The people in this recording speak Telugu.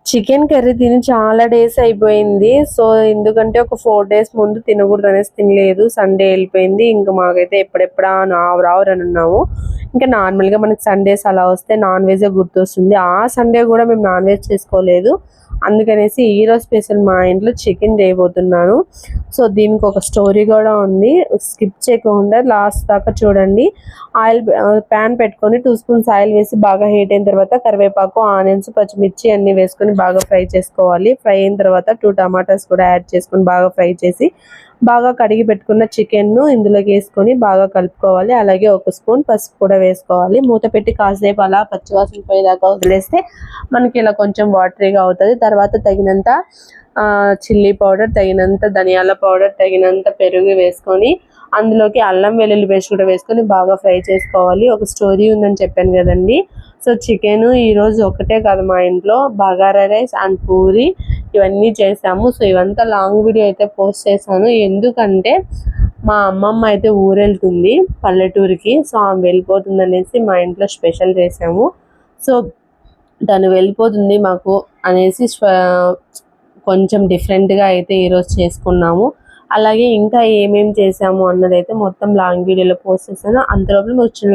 చికెన్ కర్రీ తిని చాలా డేస్ అయిపోయింది. సో ఎందుకంటే ఒక 4 డేస్ ముందు తినకూడదు అనేసి తినలేదు. సండే వెళ్ళిపోయింది. ఇంకా మాకైతే ఎప్పుడెప్పుడా రావురని ఉన్నాము. ఇంకా నార్మల్గా మనకి సండేస్ అలా వస్తే నాన్ వెజ్ గుర్తొస్తుంది. ఆ సండే కూడా మేము నాన్ వెజ్ చేసుకోలేదు. అందుకనేసి ఈరోజు స్పెషల్ మా ఇంట్లో చికెన్ చేయబోతున్నాను. సో దీనికి ఒక స్టోరీ కూడా ఉంది. స్కిప్ చేయకుండా లాస్ట్ దాకా చూడండి. ఆయిల్ ప్యాన్ పెట్టుకొని 2 స్పూన్స్ ఆయిల్ వేసి బాగా హీట్ అయిన తర్వాత కరివేపాకు, ఆనియన్స్, పచ్చిమిర్చి అన్ని వేసుకొని బాగా ఫ్రై చేసుకోవాలి. ఫ్రై అయిన తర్వాత 2 టమాటాస్ కూడా యాడ్ చేసుకొని బాగా ఫ్రై చేసి బాగా కడిగి పెట్టుకున్న చికెన్ను ఇందులోకి వేసుకొని బాగా కలుపుకోవాలి. అలాగే 1 స్పూన్ పసుపు కూడా వేసుకోవాలి. మూత పెట్టి కాసేపు అలా పచ్చివాసన పోయేదాకా వదిలేస్తే మనకి ఇలా కొంచెం వాటరీగా అవుతుంది. తర్వాత తగినంత చిల్లీ పౌడర్, తగినంత ధనియాల పౌడర్, తగినంత పెరుగు వేసుకొని అందులోకి అల్లం వెల్లుల్లి పేస్ట్ కూడా వేసుకొని బాగా ఫ్రై చేసుకోవాలి. ఒక స్టోరీ ఉందని చెప్పాను కదండి. సో చికెన్ ఈరోజు ఒకటే కాదు, మా ఇంట్లో బగారా రైస్ అండ్ పూరి ఇవన్నీ చేసాము. సో ఇవంతా లాంగ్ వీడియో అయితే పోస్ట్ చేశాను. ఎందుకంటే మా అమ్మమ్మ అయితే ఊరెళ్తుంది పల్లెటూరుకి. సో ఆమె వెళ్ళిపోతుంది అనేసి మా ఇంట్లో స్పెషల్ చేసాము. సో తను వెళ్ళిపోతుంది మాకు అనేసి కొంచెం డిఫరెంట్గా అయితే ఈరోజు చేసుకున్నాము. అలాగే ఇంకా ఏమేమి చేసాము అన్నదైతే మొత్తం లాంగ్ వీడియోలో పోస్ట్ చేశాను. అంతలోపల